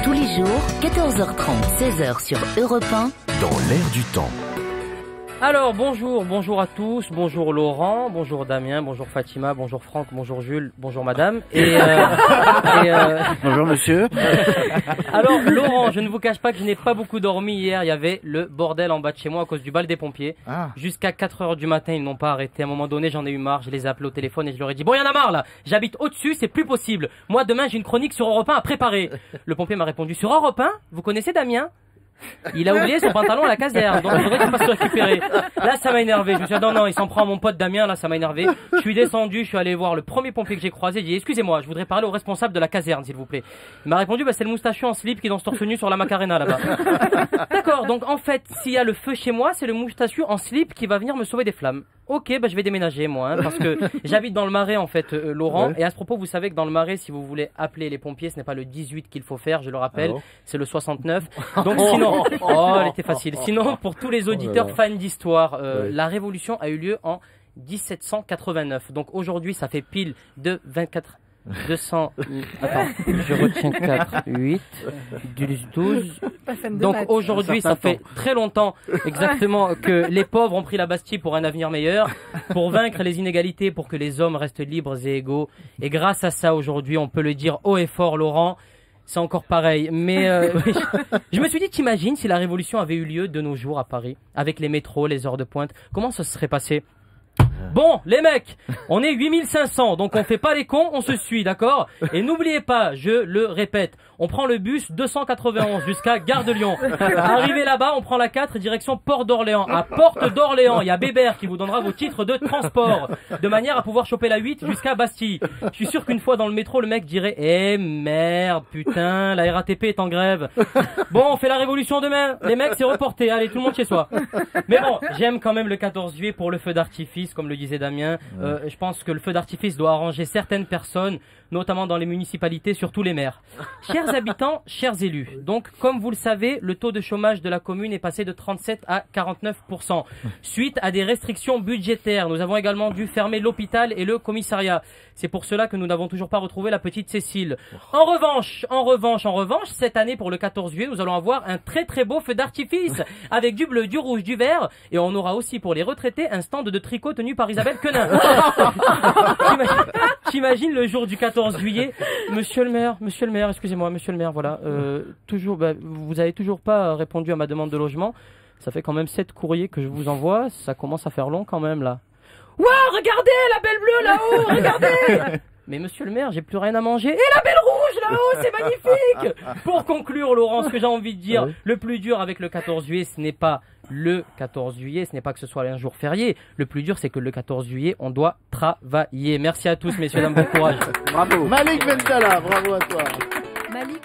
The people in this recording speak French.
Tous les jours, 14h30, 16h sur Europe 1. Dans l'air du temps. Alors bonjour à tous, bonjour Laurent, bonjour Damien, bonjour Fatima, bonjour Franck, bonjour Jules, bonjour madame. Bonjour monsieur. Alors Laurent, je ne vous cache pas que je n'ai pas beaucoup dormi hier, il y avait le bordel en bas de chez moi à cause du bal des pompiers. Jusqu'à 4h du matin, ils n'ont pas arrêté. À un moment donné, j'en ai eu marre, je les ai appelés au téléphone et je leur ai dit: bon, il y en a marre là, j'habite au-dessus, c'est plus possible. Moi demain, j'ai une chronique sur Europe 1 à préparer. Le pompier m'a répondu: sur Europe 1, vous connaissez Damien? Il a oublié son pantalon à la caserne, donc il faudrait qu'il fasse le récupérer. Là, ça m'a énervé. Je me suis dit: non, il s'en prend à mon pote Damien, là, ça m'a énervé. Je suis descendu, je suis allé voir le premier pompier que j'ai croisé. J'ai dit: excusez-moi, je voudrais parler au responsable de la caserne, s'il vous plaît. Il m'a répondu: bah, c'est le moustachu en slip qui danse torse nu sur la Macarena, là-bas. D'accord, donc en fait, s'il y a le feu chez moi, c'est le moustachu en slip qui va venir me sauver des flammes. Ok, bah je vais déménager moi, parce que j'habite dans le Marais en fait, Laurent. Ouais. Et à ce propos, vous savez que dans le Marais, si vous voulez appeler les pompiers, ce n'est pas le 18 qu'il faut faire, je le rappelle, c'est le 69. Donc sinon, elle était facile. Sinon, pour tous les auditeurs fans d'histoire, la Révolution a eu lieu en 1789. Donc aujourd'hui, ça fait pile de 24... 200... Attends, je retiens 4, 8, 12... Donc aujourd'hui, ça fait très longtemps exactement que les pauvres ont pris la Bastille pour un avenir meilleur, pour vaincre les inégalités, pour que les hommes restent libres et égaux. Et grâce à ça, aujourd'hui, on peut le dire haut et fort, Laurent, c'est encore pareil. Mais je me suis dit, t'imagines si la Révolution avait eu lieu de nos jours à Paris, avec les métros, les heures de pointe, comment ça se serait passé ? Bon, les mecs, on est 8500, donc on fait pas les cons, on se suit, d'accord? Et n'oubliez pas, je le répète, on prend le bus 291 jusqu'à Gare de Lyon. Arrivé là-bas, on prend la 4 direction Port d'Orléans. À Porte d'Orléans, il y a Bébert qui vous donnera vos titres de transport, de manière à pouvoir choper la 8 jusqu'à Bastille. Je suis sûr qu'une fois dans le métro, le mec dirait: eh merde, putain, la RATP est en grève. Bon, on fait la révolution demain. Les mecs, c'est reporté, allez, tout le monde chez soi. Mais bon, j'aime quand même le 14 juillet pour le feu d'artifice, comme le disait Damien. Je pense que le feu d'artifice doit arranger certaines personnes, notamment dans les municipalités, surtout les maires. Chers habitants, chers élus, donc comme vous le savez, le taux de chômage de la commune est passé de 37 à 49%. Suite à des restrictions budgétaires, nous avons également dû fermer l'hôpital et le commissariat. C'est pour cela que nous n'avons toujours pas retrouvé la petite Cécile. En revanche, cette année pour le 14 juillet, nous allons avoir un très très beau feu d'artifice avec du bleu, du rouge, du vert, et on aura aussi pour les retraités un stand de tricot tenu par Isabelle Quenin. T'imagines le jour du 14 juillet, monsieur le maire, excusez-moi, monsieur le maire, voilà, vous avez toujours pas répondu à ma demande de logement. Ça fait quand même 7 courriers que je vous envoie, ça commence à faire long quand même là. Waouh, regardez la belle bleue là-haut, regardez. Mais monsieur le maire, j'ai plus rien à manger. Et la belle rouge là-haut, c'est magnifique. Pour conclure, Laurent, ce que j'ai envie de dire, le plus dur avec le 14 juillet, ce n'est pas le 14 juillet, ce n'est pas que ce soit un jour férié. Le plus dur, c'est que le 14 juillet, on doit travailler. Merci à tous, messieurs, dames, bon courage. Bravo. Malik Bentala, bravo à toi. Malik.